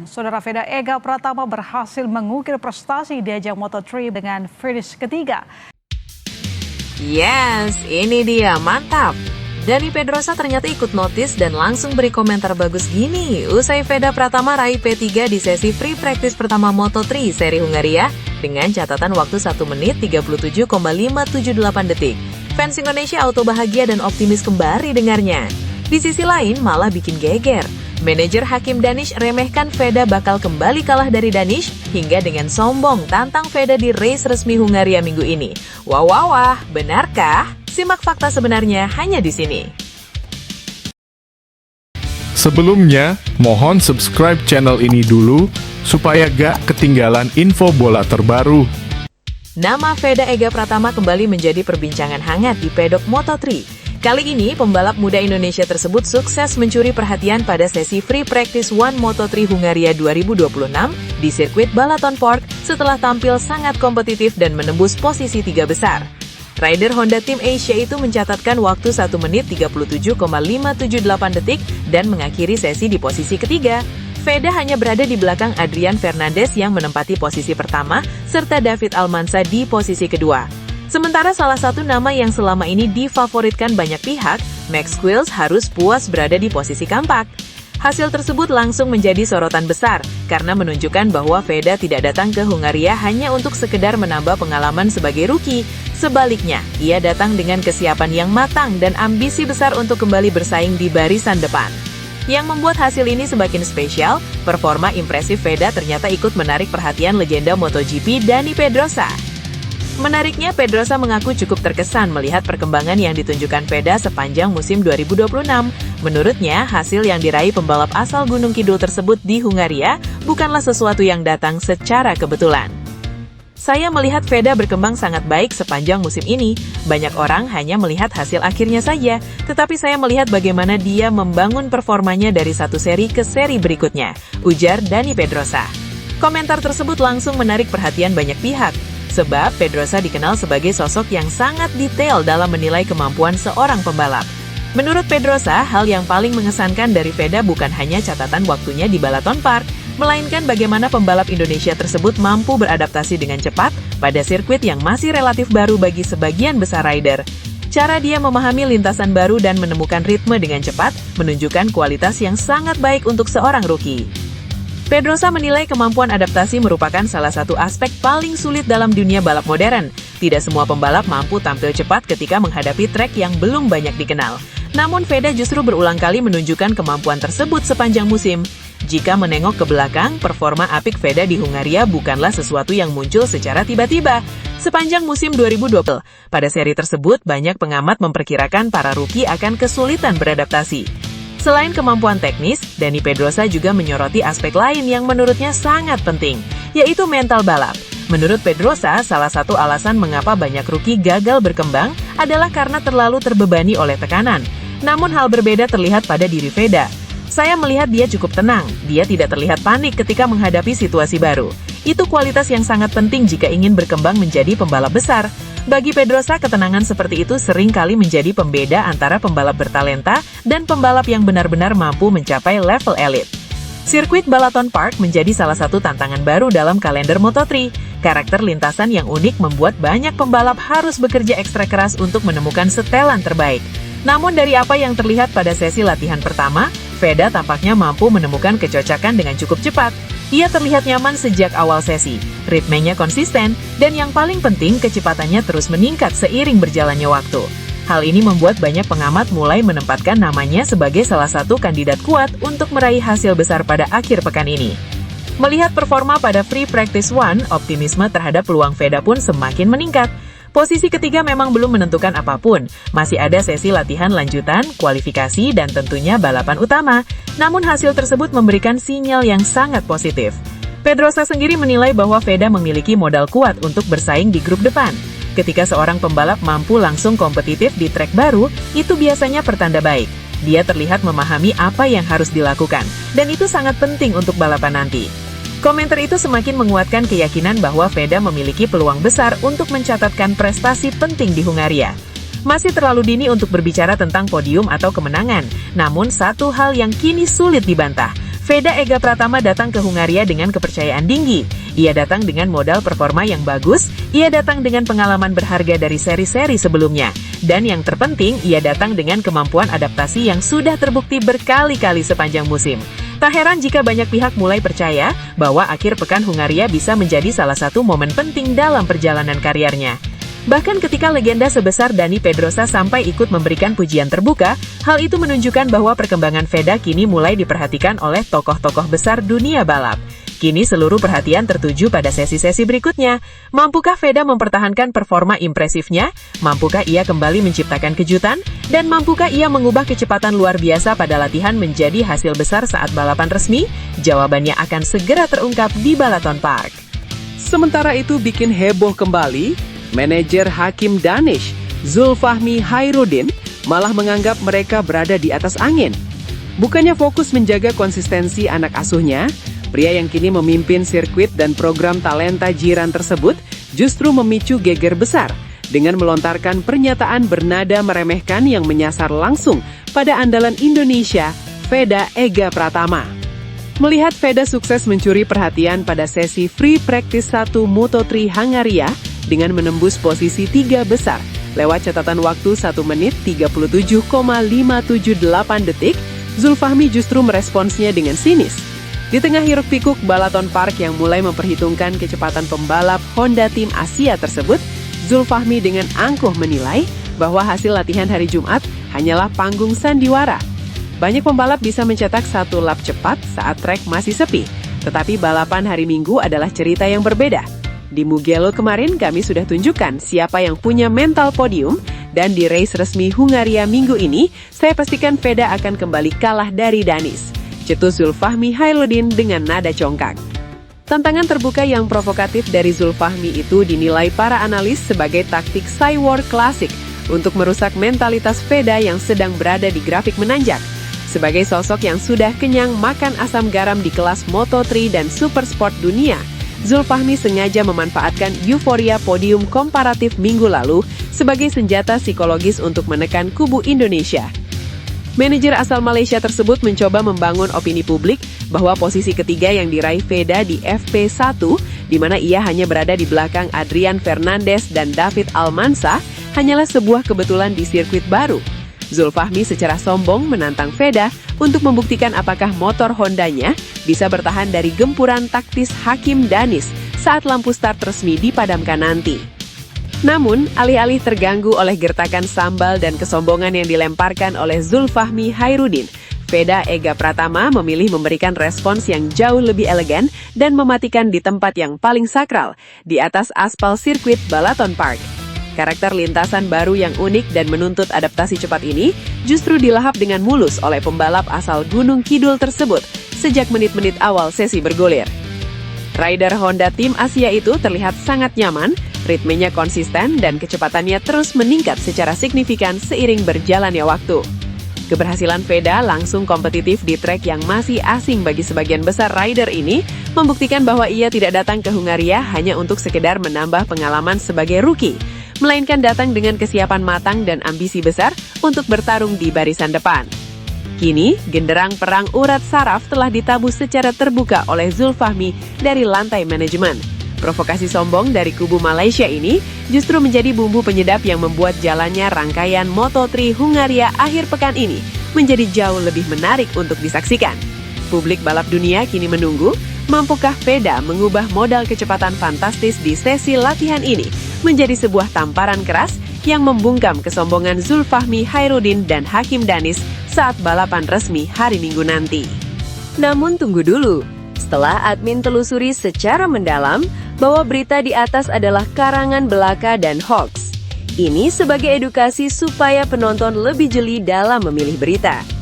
Saudara Veda Ega Pratama berhasil mengukir prestasi di ajang Moto3 dengan finish ketiga. Yes, ini dia, mantap! Dani Pedrosa ternyata ikut notice dan langsung beri komentar bagus gini. Usai Veda Pratama raih P3 di sesi free practice pertama Moto3 seri Hungaria dengan catatan waktu 1 menit 37,578 detik. Fans Indonesia auto bahagia dan optimis kembali dengarnya. Di sisi lain malah bikin geger. Manajer Hakim Danish remehkan Veda bakal kembali kalah dari Danish hingga dengan sombong tantang Veda di race resmi Hungaria minggu ini. Wah, benarkah? Simak fakta sebenarnya hanya di sini. Sebelumnya, mohon subscribe channel ini dulu supaya gak ketinggalan info bola terbaru. Nama Veda Ega Pratama kembali menjadi perbincangan hangat di pedok Moto3. Kali ini, pembalap muda Indonesia tersebut sukses mencuri perhatian pada sesi Free Practice One Moto3 Hungaria 2026 di sirkuit Balaton Park setelah tampil sangat kompetitif dan menembus posisi 3 besar. Rider Honda Tim Asia itu mencatatkan waktu 1 menit 37,578 detik dan mengakhiri sesi di posisi ketiga. Veda hanya berada di belakang Adrian Fernandez yang menempati posisi pertama, serta David Almanza di posisi kedua. Sementara salah satu nama yang selama ini difavoritkan banyak pihak, Max Quills harus puas berada di posisi keempat. Hasil tersebut langsung menjadi sorotan besar, karena menunjukkan bahwa Veda tidak datang ke Hungaria hanya untuk sekedar menambah pengalaman sebagai rookie. Sebaliknya, ia datang dengan kesiapan yang matang dan ambisi besar untuk kembali bersaing di barisan depan. Yang membuat hasil ini semakin spesial, performa impresif Veda ternyata ikut menarik perhatian legenda MotoGP Dani Pedrosa. Menariknya, Pedrosa mengaku cukup terkesan melihat perkembangan yang ditunjukkan Veda sepanjang musim 2026. Menurutnya, hasil yang diraih pembalap asal Gunung Kidul tersebut di Hungaria bukanlah sesuatu yang datang secara kebetulan. Saya melihat Veda berkembang sangat baik sepanjang musim ini. Banyak orang hanya melihat hasil akhirnya saja, tetapi saya melihat bagaimana dia membangun performanya dari satu seri ke seri berikutnya, ujar Dani Pedrosa. Komentar tersebut langsung menarik perhatian banyak pihak. Sebab Pedrosa dikenal sebagai sosok yang sangat detail dalam menilai kemampuan seorang pembalap. Menurut Pedrosa, hal yang paling mengesankan dari Veda bukan hanya catatan waktunya di Balaton Park, melainkan bagaimana pembalap Indonesia tersebut mampu beradaptasi dengan cepat pada sirkuit yang masih relatif baru bagi sebagian besar rider. Cara dia memahami lintasan baru dan menemukan ritme dengan cepat menunjukkan kualitas yang sangat baik untuk seorang rookie. Pedrosa menilai kemampuan adaptasi merupakan salah satu aspek paling sulit dalam dunia balap modern. Tidak semua pembalap mampu tampil cepat ketika menghadapi trek yang belum banyak dikenal. Namun Veda justru berulang kali menunjukkan kemampuan tersebut sepanjang musim. Jika menengok ke belakang, performa apik Veda di Hungaria bukanlah sesuatu yang muncul secara tiba-tiba. Sepanjang musim 2020, pada seri tersebut banyak pengamat memperkirakan para rookie akan kesulitan beradaptasi. Selain kemampuan teknis, Dani Pedrosa juga menyoroti aspek lain yang menurutnya sangat penting, yaitu mental balap. Menurut Pedrosa, salah satu alasan mengapa banyak rookie gagal berkembang adalah karena terlalu terbebani oleh tekanan. Namun hal berbeda terlihat pada diri Veda. Saya melihat dia cukup tenang, dia tidak terlihat panik ketika menghadapi situasi baru. Itu kualitas yang sangat penting jika ingin berkembang menjadi pembalap besar. Bagi Pedrosa, ketenangan seperti itu sering kali menjadi pembeda antara pembalap bertalenta dan pembalap yang benar-benar mampu mencapai level elit. Sirkuit Balaton Park menjadi salah satu tantangan baru dalam kalender Moto3. Karakter lintasan yang unik membuat banyak pembalap harus bekerja ekstra keras untuk menemukan setelan terbaik. Namun dari apa yang terlihat pada sesi latihan pertama, Veda tampaknya mampu menemukan kecocokan dengan cukup cepat. Ia terlihat nyaman sejak awal sesi, ritmenya konsisten, dan yang paling penting kecepatannya terus meningkat seiring berjalannya waktu. Hal ini membuat banyak pengamat mulai menempatkan namanya sebagai salah satu kandidat kuat untuk meraih hasil besar pada akhir pekan ini. Melihat performa pada Free Practice One, optimisme terhadap peluang Veda pun semakin meningkat. Posisi ketiga memang belum menentukan apapun, masih ada sesi latihan lanjutan, kualifikasi, dan tentunya balapan utama. Namun hasil tersebut memberikan sinyal yang sangat positif. Pedrosa sendiri menilai bahwa Veda memiliki modal kuat untuk bersaing di grup depan. Ketika seorang pembalap mampu langsung kompetitif di trek baru, itu biasanya pertanda baik. Dia terlihat memahami apa yang harus dilakukan, dan itu sangat penting untuk balapan nanti. Komentar itu semakin menguatkan keyakinan bahwa Veda memiliki peluang besar untuk mencatatkan prestasi penting di Hungaria. Masih terlalu dini untuk berbicara tentang podium atau kemenangan, namun satu hal yang kini sulit dibantah, Veda Ega Pratama datang ke Hungaria dengan kepercayaan tinggi. Ia datang dengan modal performa yang bagus, ia datang dengan pengalaman berharga dari seri-seri sebelumnya. Dan yang terpenting, ia datang dengan kemampuan adaptasi yang sudah terbukti berkali-kali sepanjang musim. Tak heran jika banyak pihak mulai percaya bahwa akhir pekan Hungaria bisa menjadi salah satu momen penting dalam perjalanan karirnya. Bahkan ketika legenda sebesar Dani Pedrosa sampai ikut memberikan pujian terbuka, hal itu menunjukkan bahwa perkembangan Veda kini mulai diperhatikan oleh tokoh-tokoh besar dunia balap. Kini seluruh perhatian tertuju pada sesi-sesi berikutnya. Mampukah Veda mempertahankan performa impresifnya? Mampukah ia kembali menciptakan kejutan? Dan mampukah ia mengubah kecepatan luar biasa pada latihan menjadi hasil besar saat balapan resmi? Jawabannya akan segera terungkap di Balaton Park. Sementara itu bikin heboh kembali, manajer Hakim Danish, Zulfahmi Hairudin, malah menganggap mereka berada di atas angin. Bukannya fokus menjaga konsistensi anak asuhnya, pria yang kini memimpin sirkuit dan program talenta jiran tersebut justru memicu geger besar dengan melontarkan pernyataan bernada meremehkan yang menyasar langsung pada andalan Indonesia, Veda Ega Pratama. Melihat Veda sukses mencuri perhatian pada sesi Free Practice 1 Moto3 Hungaria dengan menembus posisi 3 besar lewat catatan waktu 1 menit 37,578 detik, Zulfahmi justru meresponsnya dengan sinis. Di tengah hiruk-pikuk Balaton Park yang mulai memperhitungkan kecepatan pembalap Honda Tim Asia tersebut, Zulfahmi dengan angkuh menilai bahwa hasil latihan hari Jumat hanyalah panggung sandiwara. Banyak pembalap bisa mencetak satu lap cepat saat trek masih sepi, tetapi balapan hari Minggu adalah cerita yang berbeda. Di Mugello kemarin kami sudah tunjukkan siapa yang punya mental podium, dan di race resmi Hungaria minggu ini, saya pastikan Veda akan kembali kalah dari Danis. Cetus Zulfahmi Hairudin dengan nada congkak. Tantangan terbuka yang provokatif dari Zulfahmi itu dinilai para analis sebagai taktik Cywar klasik untuk merusak mentalitas Veda yang sedang berada di grafik menanjak. Sebagai sosok yang sudah kenyang makan asam garam di kelas Moto3 dan Supersport dunia, Zulfahmi sengaja memanfaatkan euforia podium komparatif minggu lalu sebagai senjata psikologis untuk menekan kubu Indonesia. Manajer asal Malaysia tersebut mencoba membangun opini publik bahwa posisi ketiga yang diraih Veda di FP1, di mana ia hanya berada di belakang Adrian Fernandez dan David Almansa, hanyalah sebuah kebetulan di sirkuit baru. Zulfahmi secara sombong menantang Veda untuk membuktikan apakah motor Hondanya bisa bertahan dari gempuran taktis Hakim Danish saat lampu start resmi dipadamkan nanti. Namun, alih-alih terganggu oleh gertakan sambal dan kesombongan yang dilemparkan oleh Zulfahmi Hairudin, Veda Ega Pratama memilih memberikan respons yang jauh lebih elegan dan mematikan di tempat yang paling sakral, di atas aspal sirkuit Balaton Park. Karakter lintasan baru yang unik dan menuntut adaptasi cepat ini justru dilahap dengan mulus oleh pembalap asal Gunung Kidul tersebut sejak menit-menit awal sesi bergulir. Rider Honda Tim Asia itu terlihat sangat nyaman, ritmenya konsisten dan kecepatannya terus meningkat secara signifikan seiring berjalannya waktu. Keberhasilan Veda langsung kompetitif di trek yang masih asing bagi sebagian besar rider ini membuktikan bahwa ia tidak datang ke Hungaria hanya untuk sekedar menambah pengalaman sebagai rookie, melainkan datang dengan kesiapan matang dan ambisi besar untuk bertarung di barisan depan. Kini, genderang perang urat saraf telah ditabuh secara terbuka oleh Zulfahmi dari lantai manajemen. Provokasi sombong dari kubu Malaysia ini justru menjadi bumbu penyedap yang membuat jalannya rangkaian Moto3 Hungaria akhir pekan ini menjadi jauh lebih menarik untuk disaksikan. Publik balap dunia kini menunggu, mampukah Veda mengubah modal kecepatan fantastis di sesi latihan ini menjadi sebuah tamparan keras yang membungkam kesombongan Zulfahmi Hairudin dan Hakim Danish saat balapan resmi hari Minggu nanti. Namun tunggu dulu, setelah admin telusuri secara mendalam bahwa berita di atas adalah karangan belaka dan hoax. Ini sebagai edukasi supaya penonton lebih jeli dalam memilih berita.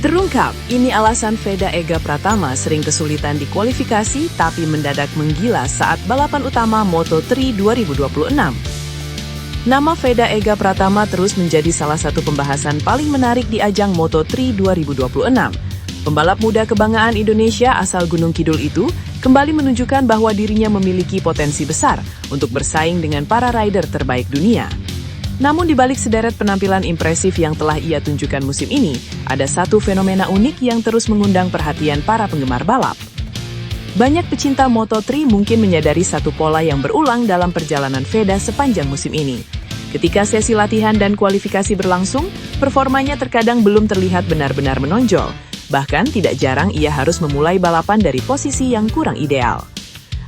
Terungkap, ini alasan Veda Ega Pratama sering kesulitan di kualifikasi tapi mendadak menggila saat balapan utama Moto3 2026. Nama Veda Ega Pratama terus menjadi salah satu pembahasan paling menarik di ajang Moto3 2026. Pembalap muda kebanggaan Indonesia asal Gunung Kidul itu kembali menunjukkan bahwa dirinya memiliki potensi besar untuk bersaing dengan para rider terbaik dunia. Namun di balik sederet penampilan impresif yang telah ia tunjukkan musim ini, ada satu fenomena unik yang terus mengundang perhatian para penggemar balap. Banyak pecinta Moto3 mungkin menyadari satu pola yang berulang dalam perjalanan Veda sepanjang musim ini. Ketika sesi latihan dan kualifikasi berlangsung, performanya terkadang belum terlihat benar-benar menonjol. Bahkan tidak jarang ia harus memulai balapan dari posisi yang kurang ideal.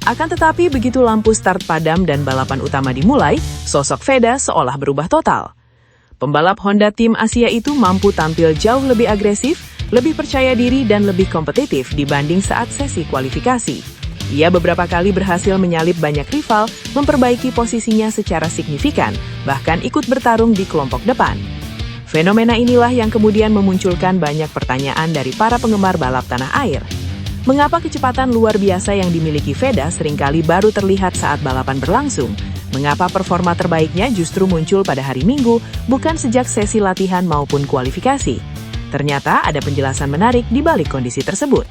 Akan tetapi begitu lampu start padam dan balapan utama dimulai, sosok Veda seolah berubah total. Pembalap Honda Tim Asia itu mampu tampil jauh lebih agresif, lebih percaya diri dan lebih kompetitif dibanding saat sesi kualifikasi. Ia beberapa kali berhasil menyalip banyak rival, memperbaiki posisinya secara signifikan, bahkan ikut bertarung di kelompok depan. Fenomena inilah yang kemudian memunculkan banyak pertanyaan dari para penggemar balap tanah air. Mengapa kecepatan luar biasa yang dimiliki Veda seringkali baru terlihat saat balapan berlangsung? Mengapa performa terbaiknya justru muncul pada hari Minggu, bukan sejak sesi latihan maupun kualifikasi? Ternyata ada penjelasan menarik di balik kondisi tersebut.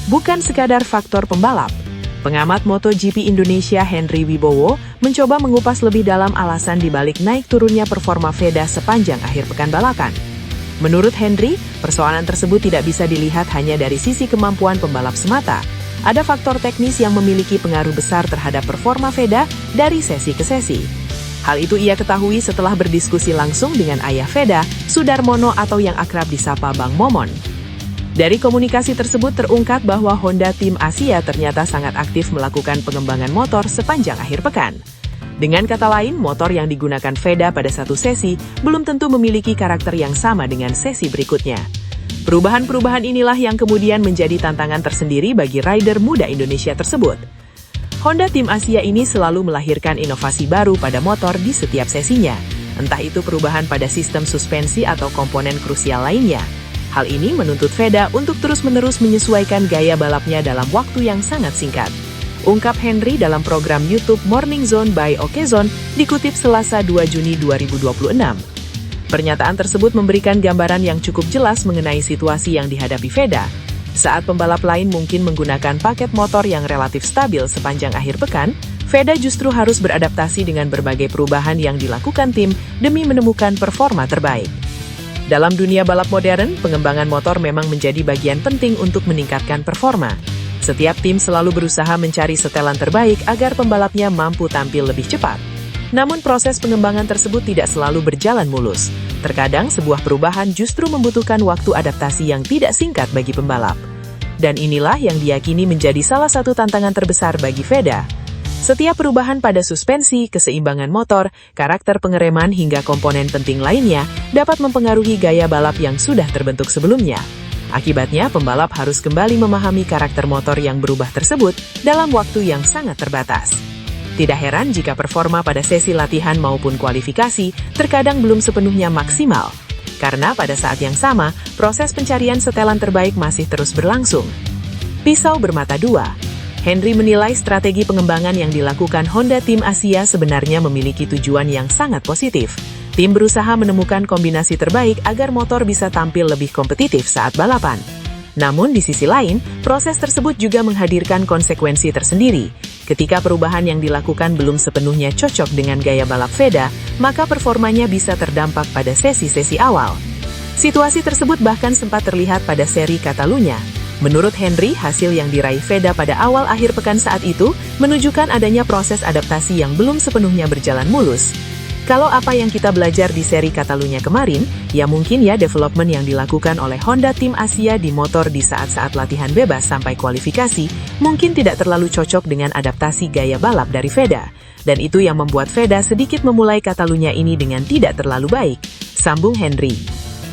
Bukan sekadar faktor pembalap. Pengamat MotoGP Indonesia Henry Wibowo mencoba mengupas lebih dalam alasan di balik naik turunnya performa Veda sepanjang akhir pekan balapan. Menurut Henry, persoalan tersebut tidak bisa dilihat hanya dari sisi kemampuan pembalap semata. Ada faktor teknis yang memiliki pengaruh besar terhadap performa Veda dari sesi ke sesi. Hal itu ia ketahui setelah berdiskusi langsung dengan ayah Veda, Sudarmono atau yang akrab disapa Bang Momon. Dari komunikasi tersebut terungkap bahwa Honda Tim Asia ternyata sangat aktif melakukan pengembangan motor sepanjang akhir pekan. Dengan kata lain, motor yang digunakan Veda pada satu sesi belum tentu memiliki karakter yang sama dengan sesi berikutnya. Perubahan-perubahan inilah yang kemudian menjadi tantangan tersendiri bagi rider muda Indonesia tersebut. Honda Tim Asia ini selalu melahirkan inovasi baru pada motor di setiap sesinya, entah itu perubahan pada sistem suspensi atau komponen krusial lainnya. Hal ini menuntut Veda untuk terus-menerus menyesuaikan gaya balapnya dalam waktu yang sangat singkat. Ungkap Henry dalam program YouTube Morning Zone by Okezone dikutip Selasa 2 Juni 2026. Pernyataan tersebut memberikan gambaran yang cukup jelas mengenai situasi yang dihadapi Veda. Saat pembalap lain mungkin menggunakan paket motor yang relatif stabil sepanjang akhir pekan, Veda justru harus beradaptasi dengan berbagai perubahan yang dilakukan tim demi menemukan performa terbaik. Dalam dunia balap modern, pengembangan motor memang menjadi bagian penting untuk meningkatkan performa. Setiap tim selalu berusaha mencari setelan terbaik agar pembalapnya mampu tampil lebih cepat. Namun proses pengembangan tersebut tidak selalu berjalan mulus. Terkadang sebuah perubahan justru membutuhkan waktu adaptasi yang tidak singkat bagi pembalap. Dan inilah yang diyakini menjadi salah satu tantangan terbesar bagi Veda. Setiap perubahan pada suspensi, keseimbangan motor, karakter pengereman hingga komponen penting lainnya dapat mempengaruhi gaya balap yang sudah terbentuk sebelumnya. Akibatnya, pembalap harus kembali memahami karakter motor yang berubah tersebut dalam waktu yang sangat terbatas. Tidak heran jika performa pada sesi latihan maupun kualifikasi terkadang belum sepenuhnya maksimal. Karena pada saat yang sama, proses pencarian setelan terbaik masih terus berlangsung. Pisau bermata dua. Henry menilai strategi pengembangan yang dilakukan Honda Tim Asia sebenarnya memiliki tujuan yang sangat positif. Tim berusaha menemukan kombinasi terbaik agar motor bisa tampil lebih kompetitif saat balapan. Namun di sisi lain, proses tersebut juga menghadirkan konsekuensi tersendiri. Ketika perubahan yang dilakukan belum sepenuhnya cocok dengan gaya balap Veda, maka performanya bisa terdampak pada sesi-sesi awal. Situasi tersebut bahkan sempat terlihat pada seri Catalunya. Menurut Henry, hasil yang diraih Veda pada awal akhir pekan saat itu menunjukkan adanya proses adaptasi yang belum sepenuhnya berjalan mulus. Kalau apa yang kita belajar di seri Catalunya kemarin, ya mungkin ya development yang dilakukan oleh Honda Tim Asia di motor di saat-saat latihan bebas sampai kualifikasi mungkin tidak terlalu cocok dengan adaptasi gaya balap dari Veda. Dan itu yang membuat Veda sedikit memulai Catalunya ini dengan tidak terlalu baik, sambung Henry.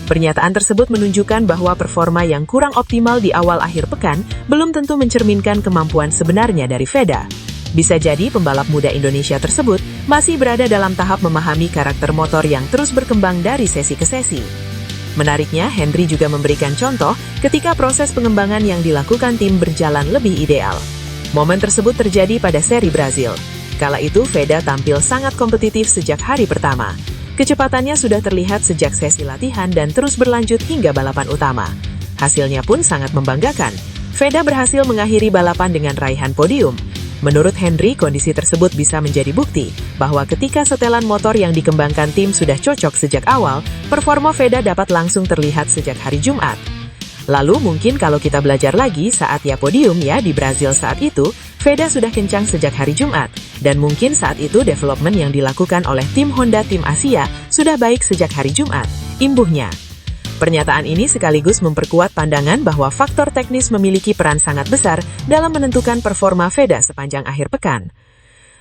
Pernyataan tersebut menunjukkan bahwa performa yang kurang optimal di awal akhir pekan belum tentu mencerminkan kemampuan sebenarnya dari Veda. Bisa jadi pembalap muda Indonesia tersebut masih berada dalam tahap memahami karakter motor yang terus berkembang dari sesi ke sesi. Menariknya, Henry juga memberikan contoh ketika proses pengembangan yang dilakukan tim berjalan lebih ideal. Momen tersebut terjadi pada seri Brazil. Kala itu, Veda tampil sangat kompetitif sejak hari pertama. Kecepatannya sudah terlihat sejak sesi latihan dan terus berlanjut hingga balapan utama. Hasilnya pun sangat membanggakan. Veda berhasil mengakhiri balapan dengan raihan podium. Menurut Henry, kondisi tersebut bisa menjadi bukti bahwa ketika setelan motor yang dikembangkan tim sudah cocok sejak awal, performa Veda dapat langsung terlihat sejak hari Jumat. Lalu mungkin kalau kita belajar lagi saat ya podium ya di Brazil saat itu, Veda sudah kencang sejak hari Jumat, dan mungkin saat itu development yang dilakukan oleh tim Honda tim Asia sudah baik sejak hari Jumat, imbuhnya. Pernyataan ini sekaligus memperkuat pandangan bahwa faktor teknis memiliki peran sangat besar dalam menentukan performa Veda sepanjang akhir pekan.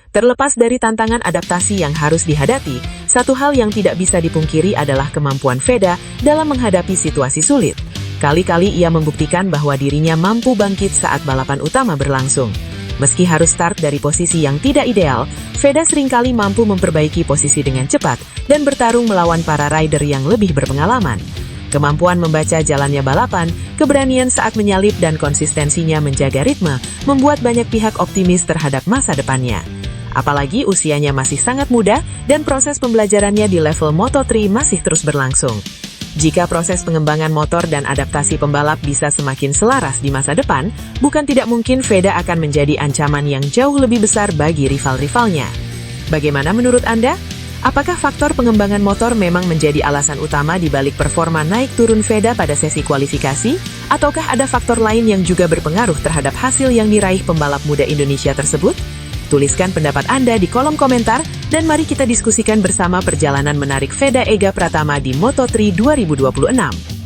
Terlepas dari tantangan adaptasi yang harus dihadapi, satu hal yang tidak bisa dipungkiri adalah kemampuan Veda dalam menghadapi situasi sulit. Kali-kali ia membuktikan bahwa dirinya mampu bangkit saat balapan utama berlangsung. Meski harus start dari posisi yang tidak ideal, Veda seringkali mampu memperbaiki posisi dengan cepat dan bertarung melawan para rider yang lebih berpengalaman. Kemampuan membaca jalannya balapan, keberanian saat menyalip dan konsistensinya menjaga ritme, membuat banyak pihak optimis terhadap masa depannya. Apalagi usianya masih sangat muda dan proses pembelajarannya di level Moto3 masih terus berlangsung. Jika proses pengembangan motor dan adaptasi pembalap bisa semakin selaras di masa depan, bukan tidak mungkin Veda akan menjadi ancaman yang jauh lebih besar bagi rival-rivalnya. Bagaimana menurut Anda? Apakah faktor pengembangan motor memang menjadi alasan utama di balik performa naik turun Veda pada sesi kualifikasi? Ataukah ada faktor lain yang juga berpengaruh terhadap hasil yang diraih pembalap muda Indonesia tersebut? Tuliskan pendapat Anda di kolom komentar, dan mari kita diskusikan bersama perjalanan menarik Veda Ega Pratama di Moto3 2026.